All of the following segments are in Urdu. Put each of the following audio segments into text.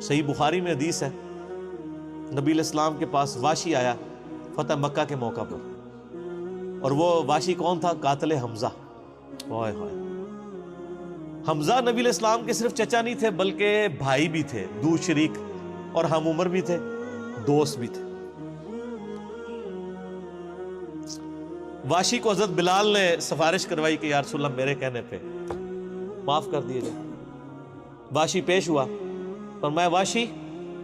صحیح بخاری میں حدیث ہے، نبی علیہ السلام کے پاس واشی آیا فتح مکہ کے موقع پر، اور وہ واشی کون تھا؟ قاتل حمزہ۔ ہائے ہائے، حمزہ نبی علیہ السلام کے صرف چچا نہیں تھے بلکہ بھائی بھی تھے، دو شریک اور ہم عمر بھی تھے، دوست بھی تھے۔ واشی کو حضرت بلال نے سفارش کروائی کہ یا رسول اللہ میرے کہنے پہ معاف کر دیے جائے۔ واشی پیش ہوا، فرمایا واشی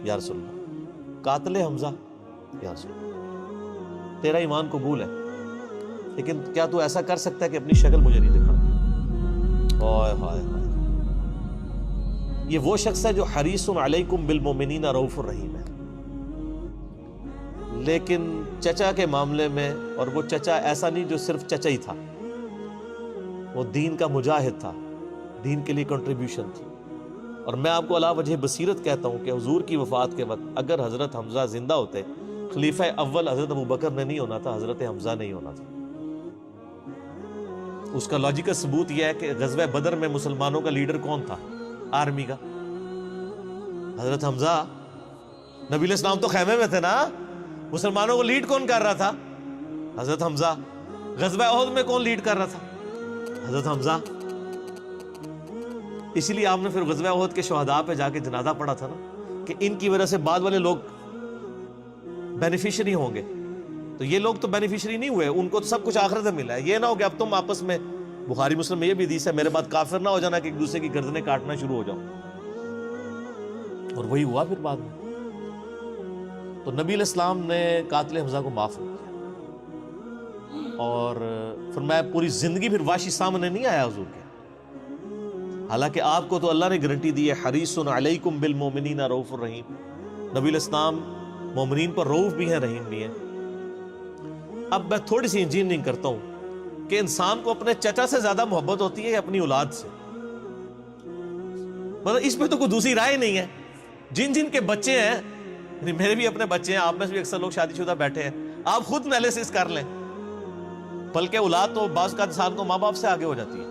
یا رسول اللہ قاتل حمزہ یا رسول اللہ تیرا ایمان قبول ہے، لیکن کیا تو ایسا کر سکتا ہے کہ اپنی شکل مجھے نہیں دکھا؟ ہائے ہائے ہائے، یہ وہ شخص ہے جو حریص علیکم بالمؤمنین رؤوف الرحیم ہے، لیکن چچا کے معاملے میں، اور وہ چچا ایسا نہیں جو صرف چچا ہی تھا، وہ دین کا مجاہد تھا، دین کے لیے کنٹریبیوشن تھی۔ اور میں آپ کو علا وجہ بصیرت کہتا ہوں کہ حضور کی وفات کے وقت اگر حضرت حمزہ زندہ ہوتے، خلیفہ اول حضرت ابوبکر نے نہیں ہونا تھا، حضرت حمزہ نہیں ہونا تھا۔ اس کا لاجیکل ثبوت یہ ہے کہ غزوہ بدر میں مسلمانوں کا لیڈر کون تھا آرمی کا؟ حضرت حمزہ۔ نبی علیہ السلام تو خیمے میں تھے نا، مسلمانوں کو لیڈ کون کر رہا تھا؟ حضرت حمزہ۔ غزوہ احد میں کون لیڈ کر رہا تھا؟ حضرت حمزہ۔ اسی لیے آپ نے پھر غزوہ احد کے شہداء پہ جا کے جنازہ پڑھا تھا نا، کہ ان کی وجہ سے بعد والے لوگ بینیفیشری ہوں گے، تو یہ لوگ تو بینیفیشری نہیں ہوئے، ان کو تو سب کچھ آخرت میں ملا ہے۔ یہ نہ ہو کہ اب تم آپس میں، بخاری مسلم میں یہ بھی حدیث ہے، میرے بعد کافر نہ ہو جانا کہ ایک دوسرے کی گردنیں کاٹنا شروع ہو جاؤ، اور وہی ہوا پھر بعد میں۔ تو نبی علیہ السلام نے قاتل حمزہ کو معاف کیا، اور فرمایا پوری زندگی پھر واشی سامنے نہیں آیا حضور کے، حالانکہ آپ کو تو اللہ نے گارنٹی دی ہے حریص علیکم بالمؤمنین رؤوف الرحیم۔ نبی علیہ السلام مومنین پر رؤوف بھی ہیں، رحیم بھی ہیں۔ اب میں تھوڑی سی انجینئرنگ کرتا ہوں کہ انسان کو اپنے چچا سے زیادہ محبت ہوتی ہے یا اپنی اولاد سے؟ مطلب اس پہ تو کوئی دوسری رائے نہیں ہے۔ جن جن کے بچے ہیں، یعنی میرے بھی اپنے بچے ہیں، آپ میں سے بھی اکثر لوگ شادی شدہ بیٹھے ہیں، آپ خود انالیسس کر لیں، بلکہ اولاد تو بعض کا انسان کو ماں باپ سے آگے ہو جاتی ہے۔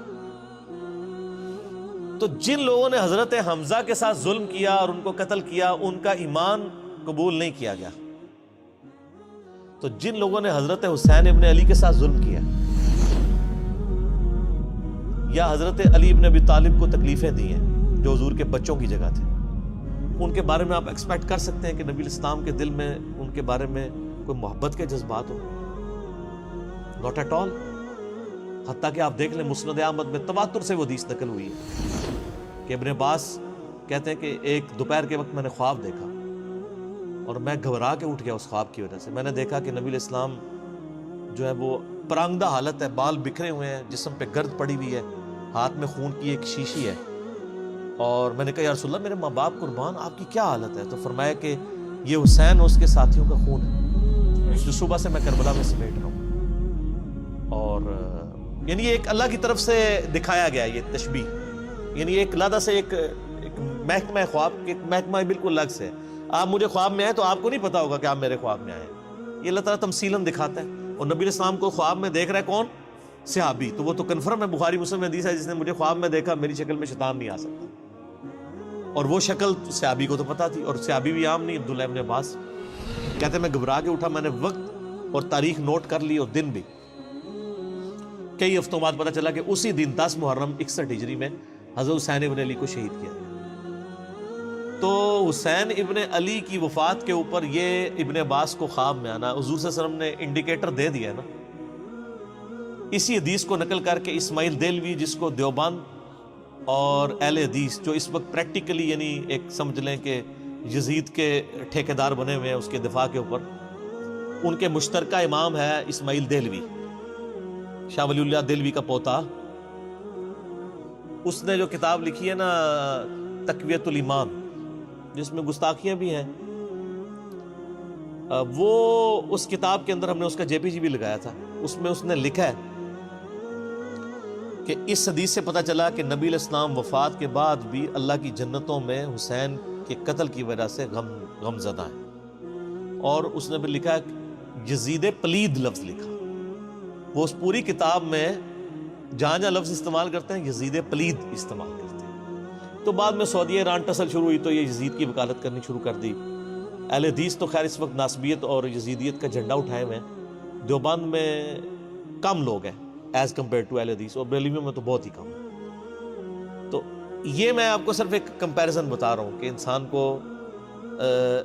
تو جن لوگوں نے حضرت حمزہ کے ساتھ ظلم کیا اور ان کو قتل کیا، ان کا ایمان قبول نہیں کیا گیا۔ تو جن لوگوں نے حضرت حسین ابن علی کے ساتھ ظلم کیا، یا حضرت علی ابن ابی طالب کو تکلیفیں دی ہیں جو حضور کے بچوں کی جگہ تھے، ان کے بارے میں آپ ایکسپیکٹ کر سکتے ہیں کہ نبی الاسلام کے دل میں ان کے بارے میں کوئی محبت کے جذبات ہو؟ Not at all. حتیٰ کہ آپ دیکھ لیں مسند احمد میں تواتر سے وہ حدیث نقل ہوئی ہے کہ ابن عباس کہتے ہیں کہ ایک دوپہر کے وقت میں نے خواب دیکھا اور میں گھبرا کے اٹھ گیا اس خواب کی وجہ سے۔ میں نے دیکھا کہ نبی علیہ السلام جو ہے وہ پرانگدہ حالت ہے، بال بکھرے ہوئے ہیں، جسم پہ گرد پڑی ہوئی ہے، ہاتھ میں خون کی ایک شیشی ہے، اور میں نے کہا یا رسول اللہ میرے ماں باپ قربان، آپ کی کیا حالت ہے؟ تو فرمایا کہ یہ حسین اور اس کے ساتھیوں کا خون ہے جو صبح سے میں کربلا میں سمیٹ رہا ہوں۔ اور یعنی یہ ایک اللہ کی طرف سے دکھایا گیا یہ تشبیہ، یعنی ایک علیحدہ سے ایک محکمہ خواب، ایک محکمہ بالکل الگ سے۔ آپ مجھے خواب میں آئے تو آپ کو نہیں پتا ہوگا کہ آپ میرے خواب میں آئے، یہ اللہ تعالیٰ تمثیلاً دکھاتا ہے۔ اور نبی علیہ السلام کو خواب میں دیکھ رہا ہے کون؟ صحابی، تو وہ تو کنفرم ہے، بخاری مسلم میں حدیث ہے جس نے مجھے خواب میں دیکھا میری شکل میں شیطان نہیں آ سکتا، اور وہ شکل صحابی کو تو پتا تھی، اور صحابی بھی عام نہیں، عبداللہ ابن عباس کہتے ہیں میں گھبرا کے اٹھا، میں نے وقت اور تاریخ نوٹ کر لی اور دن بھی، کئی ہفتوں بعد پتا چلا کہ اسی دن 10 محرم 61 ہجری میں حضرت حسین ابن علی کو شہید کیا۔ تو حسین ابن علی کی وفات کے اوپر یہ ابن عباس کو خواب میں آنا، حضور صلی اللہ علیہ وسلم نے انڈیکیٹر دے دیا ہے نا۔ اسی حدیث کو نقل کر کے اسماعیل دہلوی، جس کو دیوبند اور اہل حدیث جو اس وقت پریکٹیکلی یعنی ایک سمجھ لیں کہ یزید کے ٹھیکیدار بنے ہوئے ہیں اس کے دفاع کے اوپر، ان کے مشترکہ امام ہے اسماعیل دہلوی، شاہ ولی اللہ دہلوی کا پوتا۔ اس نے جو کتاب لکھی ہے نا تقویت الایمان، جس میں گستاخیاں بھی ہیں، وہ اس کتاب کے اندر ہم نے اس کا جے پی جی بھی لگایا تھا، اس میں اس نے لکھا ہے کہ اس حدیث سے پتہ چلا کہ نبی علیہ السلام وفات کے بعد بھی اللہ کی جنتوں میں حسین کے قتل کی وجہ سے غم زدہ ہیں۔ اور اس نے بھی لکھا ہے یزید پلید لفظ لکھا، وہ اس پوری کتاب میں جہاں جہاں لفظ استعمال کرتے ہیں یزید پلید استعمال کرتے ہیں، تو بعد میں سعودیہ ایران ٹسل شروع ہوئی تو یہ یزید کی وکالت کرنی شروع کر دی. اہل حدیث تو خیر اس وقت ناسبیت اور یزیدیت کا جھنڈا اٹھائے ہوئے ہیں. دیوبند میں کم لوگ ہیں ایز کمپیئر ٹو اہل حدیث, اور بریلویوں میں تو بہت ہی کم. تو یہ میں آپ کو صرف ایک کمپیریزن بتا رہا ہوں کہ انسان کو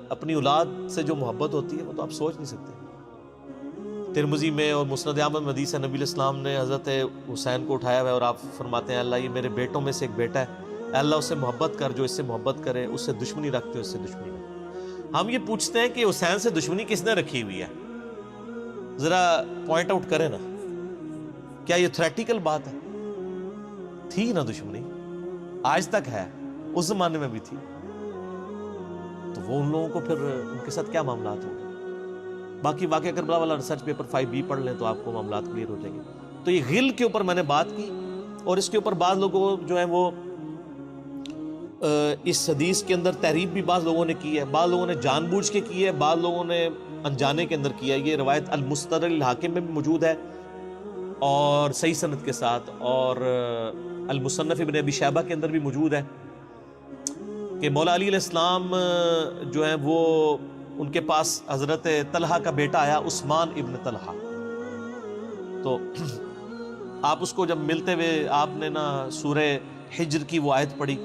اپنی اولاد سے جو محبت ہوتی ہے وہ تو آپ سوچ نہیں سکتے. ترمذی میں اور مسند احمد میں حدیث ہے, نبی علیہ السلام نے حضرت حسین کو اٹھایا ہوا ہے اور آپ فرماتے ہیں اللہ یہ میرے بیٹوں میں سے ایک بیٹا ہے, اے اللہ اس سے محبت کر, جو اس سے محبت کرے, اس سے دشمنی رکھتے ہو اس سے دشمنی رکھ. ہم یہ پوچھتے ہیں کہ حسین سے دشمنی کس نے رکھی ہوئی ہے, ذرا پوائنٹ آؤٹ کریں نا. کیا یہ تھریٹیکل بات ہے؟ تھی نا دشمنی, آج تک ہے, اس زمانے میں بھی تھی. تو وہ ان لوگوں کو پھر ان کے ساتھ کیا معاملات ہوں گے؟ باقی واقعہ کربلا والا ریسرچ پیپر 5B پڑھ لیں تو آپ کو معاملات کلیئر ہو جائیں گے. تو یہ غل کے اوپر میں نے بات کی, اور اس کے اوپر بعض لوگوں جو ہیں وہ اس حدیث کے اندر تحریف بھی بعض لوگوں نے کی ہے, بعض لوگوں نے جان بوجھ کے کی ہے, بعض لوگوں نے انجانے کے اندر کیا ہے. یہ روایت المستدرک الحاکم میں بھی موجود ہے اور صحیح سند کے ساتھ, اور المصنف ابن ابی شیبہ کے اندر بھی موجود ہے کہ مولا علی علیہ السلام جو ہیں وہ ان کے پاس حضرت طلحہ کا بیٹا آیا, عثمان ابن طلحہ. تو آپ اس کو جب ملتے ہوئے آپ نے نا سورہ حجر کی وہ آیت پڑھی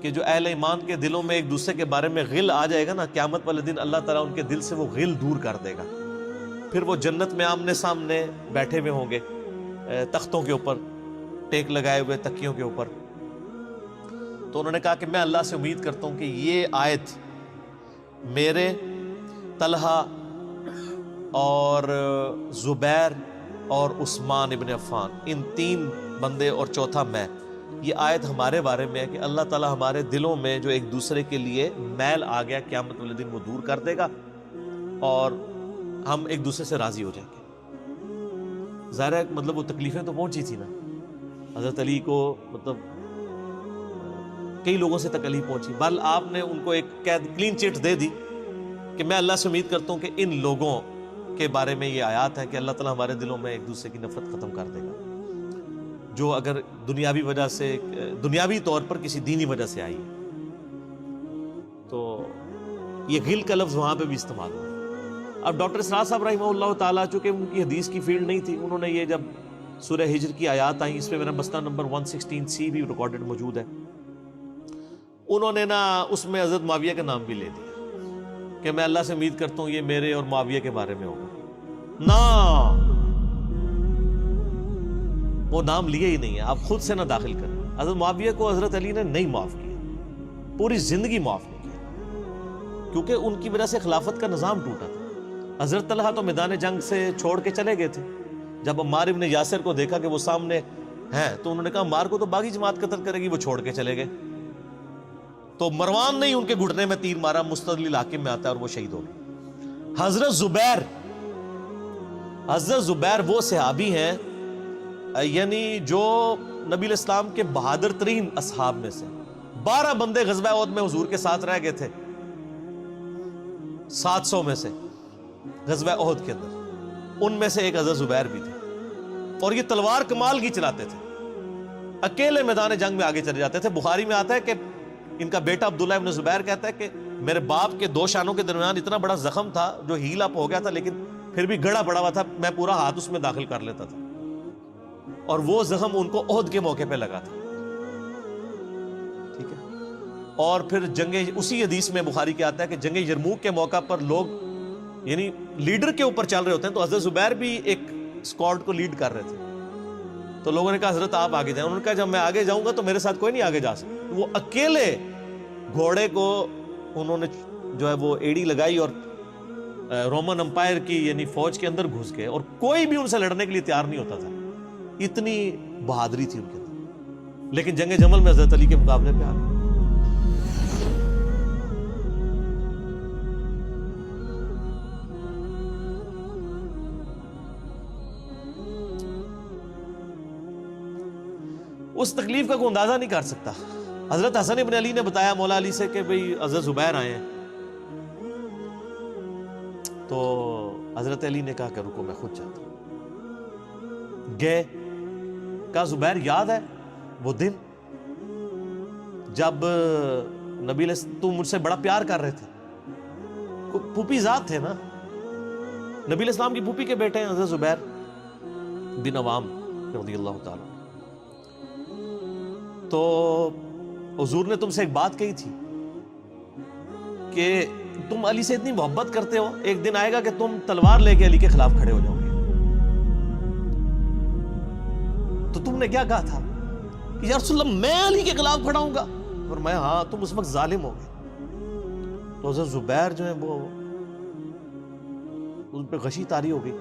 کہ جو اہل ایمان کے دلوں میں ایک دوسرے کے بارے میں غل آ جائے گا نا, قیامت والے دن اللہ تعالیٰ ان کے دل سے وہ غل دور کر دے گا. پھر وہ جنت میں آمنے سامنے بیٹھے ہوئے ہوں گے, تختوں کے اوپر ٹیک لگائے ہوئے, تکیوں کے اوپر. تو انہوں نے کہا کہ میں اللہ سے امید کرتا ہوں کہ یہ آیت میرے, طلحہ اور زبیر اور عثمان ابن عفان, ان 3 بندے اور چوتھا میں, یہ آیت ہمارے بارے میں ہے کہ اللہ تعالیٰ ہمارے دلوں میں جو ایک دوسرے کے لیے میل آ گیا قیامت والے دن وہ دور کر دے گا اور ہم ایک دوسرے سے راضی ہو جائیں گے. ظاہر ہے مطلب وہ تکلیفیں تو پہنچی تھی نا حضرت علی کو, مطلب کئی لوگوں سے تکلیف پہنچی. بل آپ نے ان کو ایک کلین چٹ دے دی کہ میں اللہ سے امید کرتا ہوں کہ ان لوگوں کے بارے میں یہ آیات ہے کہ اللہ تعالیٰ ہمارے دلوں میں ایک دوسرے کی نفرت ختم کر دے گا, جو اگر دنیاوی وجہ سے, دنیاوی طور پر کسی دینی وجہ سے آئی. تو یہ غل کا لفظ وہاں پہ بھی استعمال ہوا. اب ڈاکٹر اسرار صاحب رحمہ اللہ تعالیٰ, چونکہ ان کی حدیث کی فیلڈ نہیں تھی, انہوں نے یہ جب سورہ ہجر کی آیات آئیں, اس پہ میرا مسئلہ نمبر 116C بھی ریکارڈڈ موجود ہے, انہوں نے نا اس میں حضرت معاویہ کا نام بھی لے دیا کہ میں اللہ سے امید کرتا ہوں یہ میرے اور معاویہ کے بارے میں ہوگا. نا وہ نام لیا ہی نہیں ہے, آپ خود سے نہ داخل کریں. حضرت معاویہ کو حضرت علی نے نہیں معاف کیا, پوری زندگی معاف نہیں کیا, کیونکہ ان کی وجہ سے خلافت کا نظام ٹوٹا تھا. حضرت طلحہ تو میدان جنگ سے چھوڑ کے چلے گئے تھے. جب عمار ابن یاسر کو دیکھا کہ وہ سامنے ہیں تو انہوں نے کہا عمار کو تو باغی جماعت قتل کرے گی, وہ چھوڑ کے چلے گئے. تو مروان نے ان کے گھٹنے میں تیر مارا, مستدل الحاکم میں آتا ہے, اور وہ شہید ہو گئے. حضرت زبیر وہ صحابی ہیں یعنی جو نبی علیہ السلام کے بہادر ترین اصحاب میں سے. 12 بندے غزوہ احد میں حضور کے ساتھ رہ گئے تھے 700 میں سے غزوہ احد کے اندر, ان میں سے ایک حضرت زبیر بھی تھے. اور یہ تلوار کمال کی چلاتے تھے, اکیلے میدان جنگ میں آگے چلے جاتے تھے. بخاری میں آتا ہے کہ ان کا بیٹا عبداللہ ابن زبیر کہتا ہے کہ میرے باپ کے 2 شانوں کے درمیان اتنا بڑا زخم تھا جو ہیل اپ ہو گیا تھا, لیکن پھر بھی گڑا پڑا ہوا تھا, میں پورا ہاتھ اس میں داخل کر لیتا تھا, اور وہ زخم ان کو احد کے موقع پہ لگا تھا. ٹھیک ہے. اور پھر جنگ, اسی حدیث میں بخاری کے آتا ہے کہ جنگ یرموک کے موقع پر لوگ یعنی لیڈر کے اوپر چل رہے ہوتے ہیں, تو حضرت زبیر بھی ایک اسکواڈ کو لیڈ کر رہے تھے. تو لوگوں نے کہا حضرت آپ آگے جائیں. انہوں نے کہا جب میں آگے جاؤں گا تو میرے ساتھ کوئی نہیں آگے جا سکتا. وہ اکیلے گھوڑے کو انہوں نے جو ہے وہ ایڑی لگائی اور رومن امپائر کی یعنی فوج کے اندر گھس گئے, اور کوئی بھی ان سے لڑنے کے لیے تیار نہیں ہوتا تھا. اتنی بہادری تھی ان کے اندر. لیکن جنگ جمل میں حضرت علی کے مقابلے پہ آ گئے. اس تکلیف کا کوئی اندازہ نہیں کر سکتا. حضرت حسن ابن علی نے بتایا مولا علی سے کہ بھئی حضرت زبیر آئے ہیں, تو حضرت علی نے کہا کہ رکو میں خود چاہتا ہوں. گئے, کہا زبیر یاد ہے وہ دن جب نبی تم مجھ سے بڑا پیار کر رہے تھے، پھوپھی ذات تھے نا، نبی علیہ السلام کی پھوپھی کے بیٹے ہیں حضرت زبیر بن عوام رضی اللہ تعالیٰ. تو حضور نے تم سے ایک بات کہی تھی کہ تم علی سے اتنی محبت کرتے ہو، ایک دن آئے گا کہ تم تلوار لے کے علی کے خلاف کھڑے ہو جاؤ گے. تو تم نے کیا کہا تھا کہ یا رسول اللہ میں علی کے خلاف کھڑا ہوں گا؟ فرمایا ہاں تم اس وقت ظالم ہو گئے. تو حضرت زبیر جو ہیں وہ ان پہ غشی طاری ہو گئی،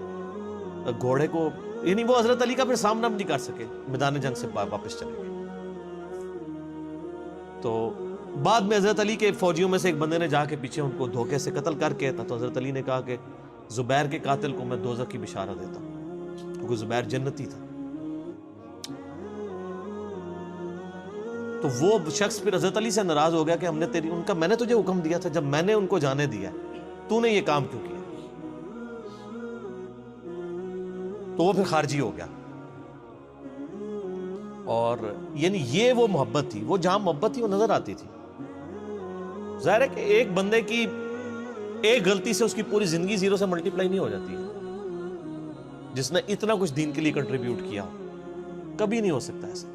گھوڑے کو یعنی وہ حضرت علی کا پھر سامنا بھی نہیں کر سکے، میدان جنگ سے واپس چلے گئے. تو بعد میں حضرت علی کے فوجیوں میں سے ایک بندے نے جا کے پیچھے ان کو دھوکے سے قتل کر کے تھا. تو حضرت علی نے کہا کہ زبیر کے قاتل کو میں دوزخ کی بشارت دیتا ہوں، کیونکہ زبیر جنتی تھا. تو وہ شخص پھر حضرت علی سے ناراض ہو گیا کہ ہم نے میں نے تجھے حکم دیا تھا، جب میں نے ان کو جانے دیا تو نے یہ کام کیوں کیا؟ تو وہ پھر خارجی ہو گیا. اور یعنی یہ وہ محبت تھی، وہ جہاں محبت تھی وہ نظر آتی تھی. ظاہر ہے کہ ایک بندے کی ایک غلطی سے اس کی پوری زندگی زیرو سے ملٹی پلائی نہیں ہو جاتی ہے. جس نے اتنا کچھ دین کے لیے کنٹریبیوٹ کیا کبھی نہیں ہو سکتا ایسا.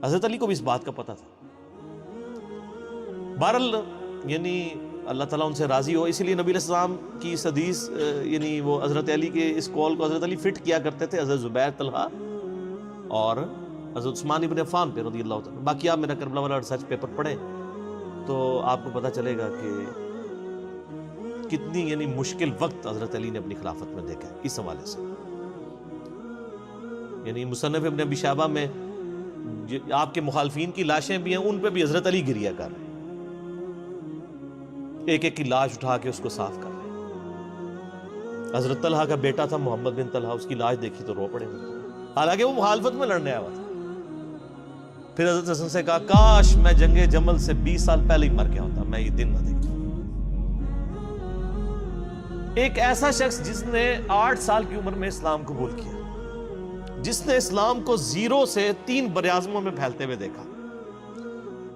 حضرت علی کو بھی اس بات کا پتہ تھا. بہرحال یعنی اللہ تعالیٰ ان سے راضی ہو، اسی لیے نبی علیہ السلام کی اس حدیث یعنی وہ حضرت علی کے اس قول کو حضرت علی فٹ کیا کرتے تھے حضرت زبیر، طلحہ اور حضرت عثمان ابن عفان پہ رضی اللہ تعالیٰ. باقی آپ میرا کربلا والا ریسرچ پیپر پڑھیں تو آپ کو پتہ چلے گا کہ کتنی یعنی مشکل وقت حضرت علی نے اپنی خلافت میں دیکھا ہے اس حوالے سے. یعنی مصنف ابن ابی شیبہ میں آپ کے مخالفین کی لاشیں بھی ہیں، ان پہ بھی حضرت علی گریہ کر رہے ہیں، ایک ایک کی لاش اٹھا کے اس کو صاف کر رہے ہیں. حضرت طلحہ کا بیٹا تھا محمد بن طلحہ، اس کی لاش دیکھی تو رو پڑے، حالانکہ وہ مخالفت میں لڑنے آیا ہوا تھا. پھر حضرت حسن سے کہا کاش میں جنگ جمل سے 20 سال پہلے ہی مر گیا ہوتا، میں یہ دن نہ دیکھتا. ایک ایسا شخص جس نے 8 سال کی عمر میں اسلام قبول کیا، جس نے اسلام کو زیرو سے 3 براعظموں میں پھیلتے ہوئے دیکھا،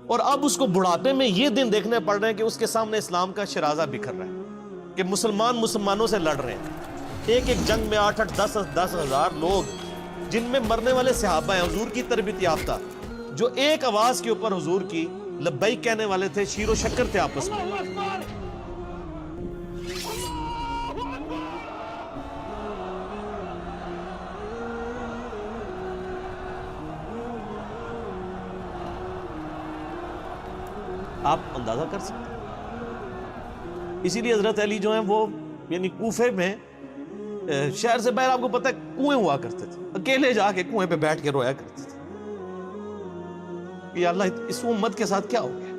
اور اب اس کو بڑھاپے میں یہ دن دیکھنے پڑ رہے ہیں کہ اس کے سامنے اسلام کا شرازہ بکھر رہا ہے، کہ مسلمانوں سے لڑ رہے ہیں. ایک ایک جنگ میں 8-8 10 ہزار لوگ، جن میں مرنے والے صحابہ ہیں حضور کی تربیت یافتہ، جو ایک آواز کے اوپر حضور کی لبیک کہنے والے تھے، شیر و شکر تھے آپس میں. آپ اندازہ کر سکتے ہیں. اسی لیے حضرت علی جو ہیں وہ یعنی کوفے میں شہر سے باہر آپ کو پتہ ہے کنویں ہوا کرتے تھے، اکیلے جا کے کنویں پہ بیٹھ کے رویا کرتے تھے کہ اللہ اس امت کے ساتھ کیا ہو گیا.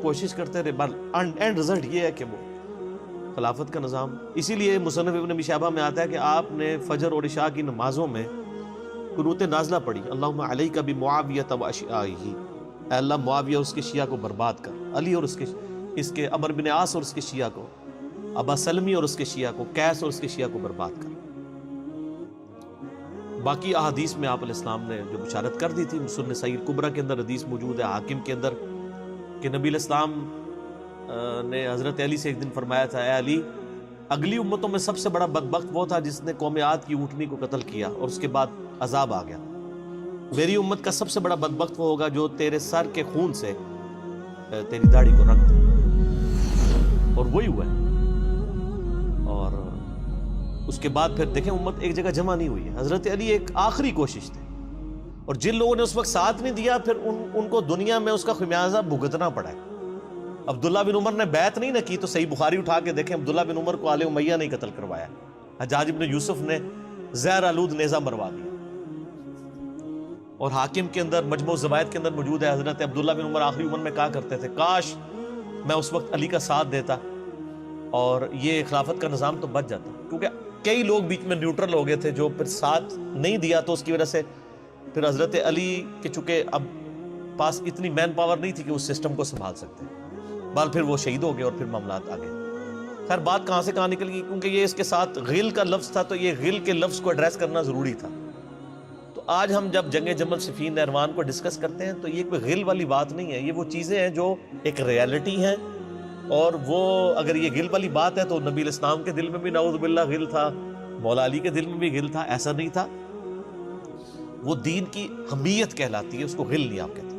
کوشش کرتے رہے، اینڈ رزلٹ یہ ہے کہ وہ خلافت کا نظام. اسی لیے مصنف ابن ابی شیبہ میں آتا ہے کہ آپ نے فجر اور عشاء کی نمازوں میں قنوت نازلہ پڑھی، اللہم علیک بمعاویہ و اشیاءہ، اے اللہ معاویہ اور اس کے شیعہ کو برباد کر، علی اور اس کے عمر بن عاص اور اس کے شیعہ کو، ابا سلمی اور اس کے شیعہ کو، قیس اور اس کے شیعہ کو برباد کر. باقی احادیث میں آپ علیہ السلام نے جو بشارت کر دی تھی، سنن سعید کبریٰ کے اندر حدیث موجود ہے، حاکم کے اندر، کہ نبی علیہ السلام نے حضرت علی سے ایک دن فرمایا تھا، اے علی اگلی امتوں میں سب سے بڑا بدبخت وہ تھا جس نے قوم عاد کی اونٹنی کو قتل کیا اور اس کے بعد عذاب آ گیا. میری امت کا سب سے بڑا بدبخت وہ ہوگا جو تیرے سر کے خون سے تیری داڑھی کو رنگ دے. اور وہی ہوا ہے. اور اس کے بعد پھر دیکھیں امت ایک جگہ جمع نہیں ہوئی ہے. حضرت علی ایک آخری کوشش تھی، اور جن لوگوں نے اس وقت ساتھ نہیں دیا پھر ان کو دنیا میں اس کا خمیازہ بھگتنا پڑا ہے. عبداللہ بن عمر نے بیعت نہیں نہ کی تو صحیح بخاری اٹھا کے دیکھیں، عبداللہ بن عمر کو آل امیہ نے قتل کروایا، حجاج بن یوسف نے زہر آلود نیزہ مروا دیا. اور حاکم کے اندر مجموع الزوائد کے اندر موجود ہے، حضرت عبداللہ بن عمر آخری عمر میں کہا کرتے تھے کاش میں اس وقت علی کا ساتھ دیتا اور یہ خلافت کا نظام تو بچ جاتا. کیونکہ کئی لوگ بیچ میں نیوٹرل ہو گئے تھے جو پھر ساتھ نہیں دیا، تو اس کی وجہ سے پھر حضرت علی کے چونکہ اب پاس اتنی مین پاور نہیں تھی کہ اس سسٹم کو سنبھال سکتے، بعد پھر وہ شہید ہو گئے اور پھر معاملات آ گئے. خیر بات کہاں سے کہاں نکل گئی، کیونکہ یہ اس کے ساتھ غل کا لفظ تھا، تو یہ غل کے لفظ کو ایڈریس کرنا ضروری تھا. تو تو آج ہم جب جنگ جمل صفین نہروان کو ڈسکس کرتے ہیں تو یہ کوئی غل والی بات نہیں ہے، یہ وہ چیزیں ہیں جو ایک ریالٹی ہیں، اور وہ اگر یہ غل والی بات ہے تو نبی علیہ السلام کے دل میں بھی نعوذ باللہ غل تھا، مولا علی کے دل میں بھی غل تھا، ایسا نہیں تھا۔ وہ دین کی حمیت کہلاتی ہے، اس کو غل نہیں آپ کہتے۔